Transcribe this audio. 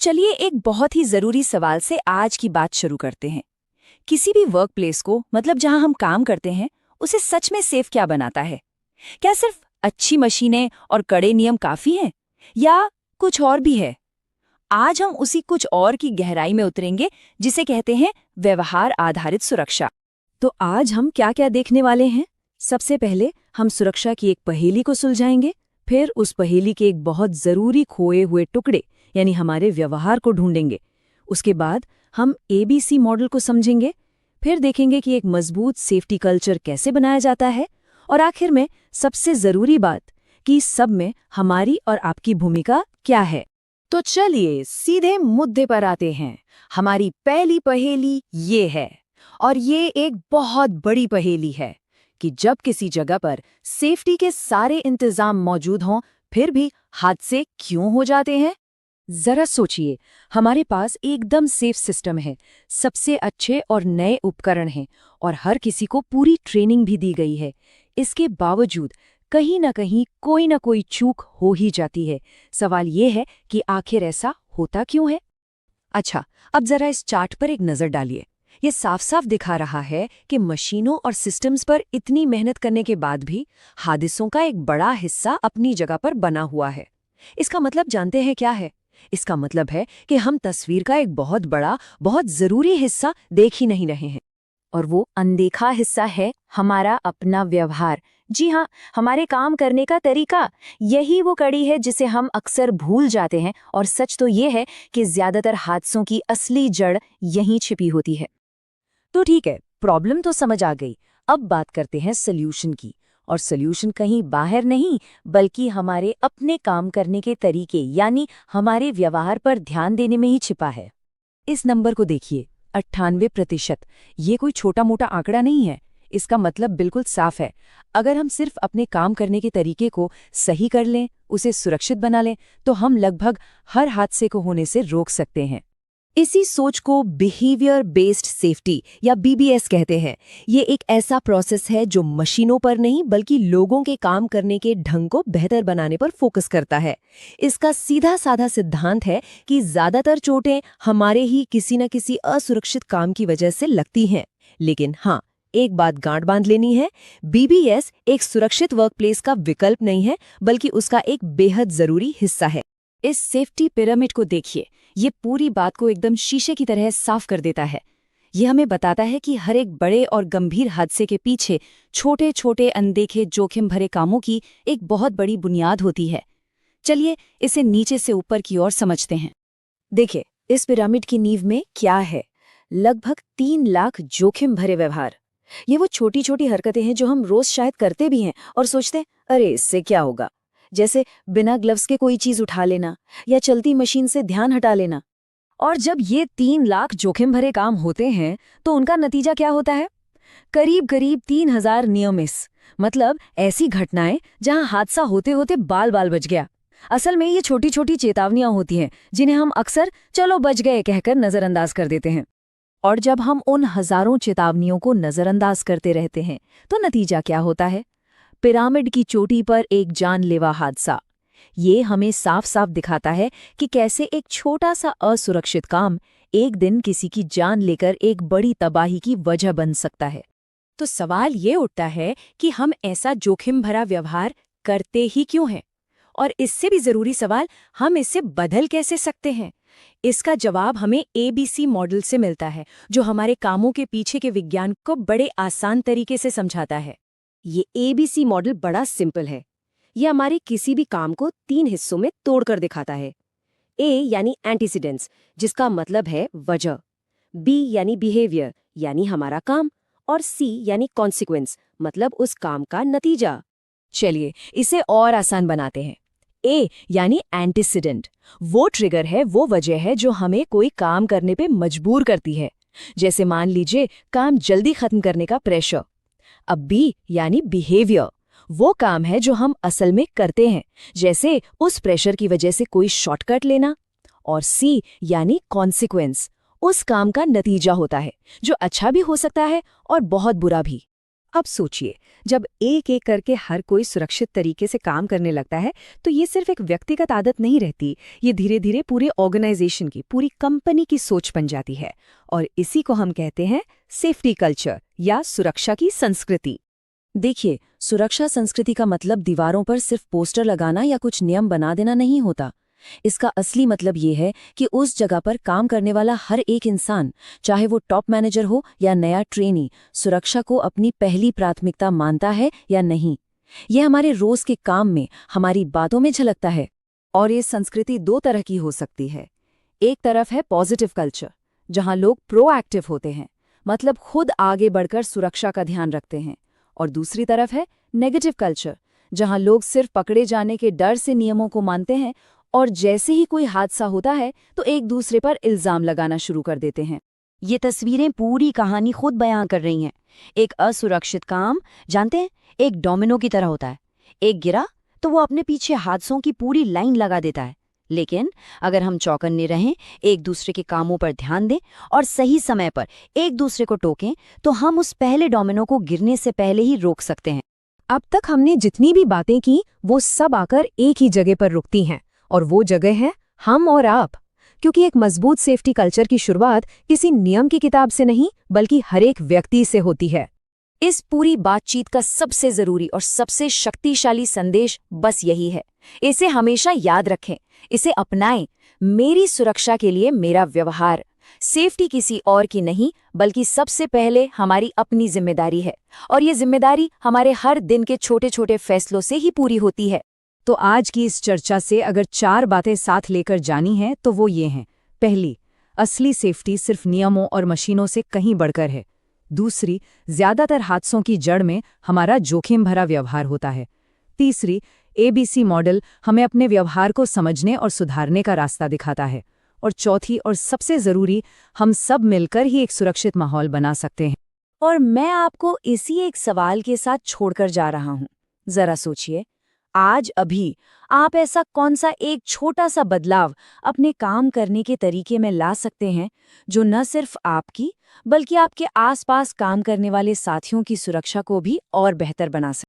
चलिए एक बहुत ही जरूरी सवाल से आज की बात शुरू करते हैं। किसी भी वर्क प्लेस को, मतलब जहां हम काम करते हैं, उसे सच में सेफ क्या बनाता है? क्या सिर्फ अच्छी मशीनें और कड़े नियम काफी हैं, या कुछ और भी है? आज हम उसी कुछ और की गहराई में उतरेंगे, जिसे कहते हैं व्यवहार आधारित सुरक्षा। तो आज हम क्या क्या देखने वाले हैं? सबसे पहले हम सुरक्षा की एक पहेली को सुलझाएंगे, फिर उस पहेली के एक बहुत जरूरी खोए हुए टुकड़े यानी हमारे व्यवहार को ढूंढेंगे। उसके बाद हम ABC मॉडल को समझेंगे, फिर देखेंगे कि एक मजबूत सेफ्टी कल्चर कैसे बनाया जाता है, और आखिर में सबसे जरूरी बात कि इस सब में हमारी और आपकी भूमिका क्या है। तो चलिए सीधे मुद्दे पर आते हैं। हमारी पहली पहेली ये है, और ये एक बहुत बड़ी पहेली है कि जब किसी जगह पर सेफ्टी के सारे इंतजाम मौजूद हों, फिर भी हादसे क्यों हो जाते हैं? जरा सोचिए, हमारे पास एकदम सेफ सिस्टम है, सबसे अच्छे और नए उपकरण हैं, और हर किसी को पूरी ट्रेनिंग भी दी गई है। इसके बावजूद कहीं न कोई चूक हो ही जाती है। सवाल ये है कि आखिर ऐसा होता क्यों है? अच्छा, अब जरा इस चार्ट पर एक नजर डालिए। ये साफ साफ दिखा रहा है कि मशीनों और सिस्टम्स पर इतनी मेहनत करने के बाद भी हादसों का एक बड़ा हिस्सा अपनी जगह पर बना हुआ है। इसका मतलब जानते हैं क्या है? इसका मतलब है कि हम तस्वीर का एक बहुत बड़ा, बहुत जरूरी हिस्सा देख ही नहीं रहे हैं। और वो अनदेखा हिस्सा है हमारा अपना व्यवहार। जी हाँ, हमारे काम करने का तरीका। यही वो कड़ी है जिसे हम अक्सर भूल जाते हैं, और सच तो ये है कि ज्यादातर हादसों की असली जड़ यहीं छिपी होती है। तो ठीक है, प्रॉब्लम तो समझ आ गई। अब बात करते हैं सॉल्यूशन की। और सॉल्यूशन कहीं बाहर नहीं, बल्कि हमारे अपने काम करने के तरीके यानी हमारे व्यवहार पर ध्यान देने में ही छिपा है। इस नंबर को देखिए, 98%। ये कोई छोटा मोटा आंकड़ा नहीं है। इसका मतलब बिल्कुल साफ है। अगर हम सिर्फ अपने काम करने के तरीके को सही कर लें, उसे सुरक्षित बना लें, तो हम लगभग हर हादसे को होने से रोक सकते हैं। इसी सोच को बिहेवियर बेस्ड सेफ्टी या BBS कहते हैं। ये एक ऐसा प्रोसेस है जो मशीनों पर नहीं, बल्कि लोगों के काम करने के ढंग को बेहतर बनाने पर फोकस करता है। इसका सीधा साधा सिद्धांत है कि ज्यादातर चोटें हमारे ही किसी न किसी असुरक्षित काम की वजह से लगती हैं। लेकिन हाँ, एक बात गांठ बांध लेनी है, BBS एक सुरक्षित वर्कप्लेस का विकल्प नहीं है, बल्कि उसका एक बेहद जरूरी हिस्सा है। इस सेफ्टी पिरामिड को देखिए, ये पूरी बात को एकदम शीशे की तरह साफ कर देता है। ये हमें बताता है कि हर एक बड़े और गंभीर हादसे के पीछे छोटे छोटे अनदेखे जोखिम भरे कामों की एक बहुत बड़ी बुनियाद होती है। चलिए इसे नीचे से ऊपर की ओर समझते हैं। देखिए, इस पिरामिड की नींव में क्या है? लगभग 3 लाख जोखिम भरे व्यवहार। ये वो छोटी छोटी हरकतें हैं जो हम रोज शायद करते भी हैं और सोचते हैं, अरे इससे क्या होगा। जैसे बिना ग्लव्स के कोई चीज उठा लेना, या चलती मशीन से ध्यान हटा लेना। और जब ये 3 लाख जोखिम भरे काम होते हैं, तो उनका नतीजा क्या होता है? करीब करीब 3000 नियर मिस, मतलब ऐसी घटनाएं जहां हादसा होते होते बाल बाल बच गया। असल में ये छोटी छोटी चेतावनियां होती हैं, जिन्हें हम अक्सर चलो बच गए कहकर नजरअंदाज कर देते हैं। और जब हम उन हजारों चेतावनियों को नजरअंदाज करते रहते हैं, तो नतीजा क्या होता है? पिरामिड की चोटी पर एक जानलेवा हादसा। ये हमें साफ साफ दिखाता है कि कैसे एक छोटा सा असुरक्षित काम एक दिन किसी की जान लेकर एक बड़ी तबाही की वजह बन सकता है। तो सवाल ये उठता है कि हम ऐसा जोखिम भरा व्यवहार करते ही क्यों हैं? और इससे भी जरूरी सवाल, हम इससे बदल कैसे सकते हैं? इसका जवाब हमें ABC मॉडल से मिलता है, जो हमारे कामों के पीछे के विज्ञान को बड़े आसान तरीके से समझाता है। ये ABC मॉडल बड़ा सिंपल है। ये हमारे किसी भी काम को 3 हिस्सों में तोड़कर दिखाता है। A यानी एंटीसीडेंट्स, जिसका मतलब है वजह। B यानी बिहेवियर, यानी हमारा काम। और C यानी कॉन्सिक्वेंस, मतलब उस काम का नतीजा। चलिए इसे और आसान बनाते हैं। A यानी एंटीसीडेंट, वो ट्रिगर है, वो वजह है जो हमें कोई काम करने पे मजबूर करती है। जैसे मान लीजिए काम जल्दी खत्म करने का प्रेशर। अब B यानी बिहेवियर, वो काम है जो हम असल में करते हैं, जैसे उस प्रेशर की वजह से कोई शॉर्टकट लेना। और C यानी कॉन्सिक्वेंस, उस काम का नतीजा होता है, जो अच्छा भी हो सकता है और बहुत बुरा भी। अब सोचिए, जब एक एक करके हर कोई सुरक्षित तरीके से काम करने लगता है तो ये सिर्फ एक व्यक्तिगत आदत नहीं रहती, ये धीरे धीरे पूरे ऑर्गेनाइजेशन की, पूरी कंपनी की सोच बन जाती है। और इसी को हम कहते हैं सेफ्टी कल्चर या सुरक्षा की संस्कृति। देखिए, सुरक्षा संस्कृति का मतलब दीवारों पर सिर्फ पोस्टर लगाना या कुछ नियम बना देना नहीं होता। इसका असली मतलब ये है कि उस जगह पर काम करने वाला हर एक इंसान, चाहे वो टॉप मैनेजर हो या नया ट्रेनी, सुरक्षा को अपनी पहली प्राथमिकता मानता है या नहीं। ये हमारे रोज के काम में, हमारी बातों में झलकता है। और ये संस्कृति दो तरह की हो सकती है। एक तरफ है पॉजिटिव कल्चर, जहां लोग प्रोएक्टिव होते हैं, मतलब खुद आगे बढ़कर सुरक्षा का ध्यान रखते हैं। और दूसरी तरफ है नेगेटिव कल्चर, जहां लोग सिर्फ पकड़े जाने के डर से नियमों को मानते हैं और जैसे ही कोई हादसा होता है तो एक दूसरे पर इल्जाम लगाना शुरू कर देते हैं। ये तस्वीरें पूरी कहानी खुद बयां कर रही हैं। एक असुरक्षित काम, जानते हैं, एक डोमिनो की तरह होता है। एक गिरा तो वो अपने पीछे हादसों की पूरी लाइन लगा देता है। लेकिन अगर हम चौकन्ने रहें, एक दूसरे के कामों पर ध्यान दें और सही समय पर एक दूसरे को टोकें, तो हम उस पहले डोमिनो को गिरने से पहले ही रोक सकते हैं। अब तक हमने जितनी भी बातें की वो सब आकर एक ही जगह पर रुकती हैं, और वो जगह है हम और आप। क्योंकि एक मजबूत सेफ्टी कल्चर की शुरुआत किसी नियम की किताब से नहीं, बल्कि हर एक व्यक्ति से होती है। इस पूरी बातचीत का सबसे जरूरी और सबसे शक्तिशाली संदेश बस यही है, इसे हमेशा याद रखें, इसे अपनाएं। मेरी सुरक्षा के लिए मेरा व्यवहार। सेफ्टी किसी और की नहीं, बल्कि सबसे पहले हमारी अपनी जिम्मेदारी है। और ये जिम्मेदारी हमारे हर दिन के छोटे छोटे फैसलों से ही पूरी होती है। तो आज की इस चर्चा से अगर 4 बातें साथ लेकर जानी हैं तो वो ये हैं। पहली, असली सेफ्टी सिर्फ नियमों और मशीनों से कहीं बढ़कर है। दूसरी, ज्यादातर हादसों की जड़ में हमारा जोखिम भरा व्यवहार होता है। तीसरी, ABC मॉडल हमें अपने व्यवहार को समझने और सुधारने का रास्ता दिखाता है। और चौथी और सबसे जरूरी, हम सब मिलकर ही एक सुरक्षित माहौल बना सकते हैं। और मैं आपको इसी एक सवाल के साथ छोड़कर जा रहा हूं। जरा सोचिए, आज अभी आप ऐसा कौन सा एक छोटा सा बदलाव अपने काम करने के तरीके में ला सकते हैं, जो न सिर्फ आपकी, बल्कि आपके आसपास काम करने वाले साथियों की सुरक्षा को भी और बेहतर बना सके।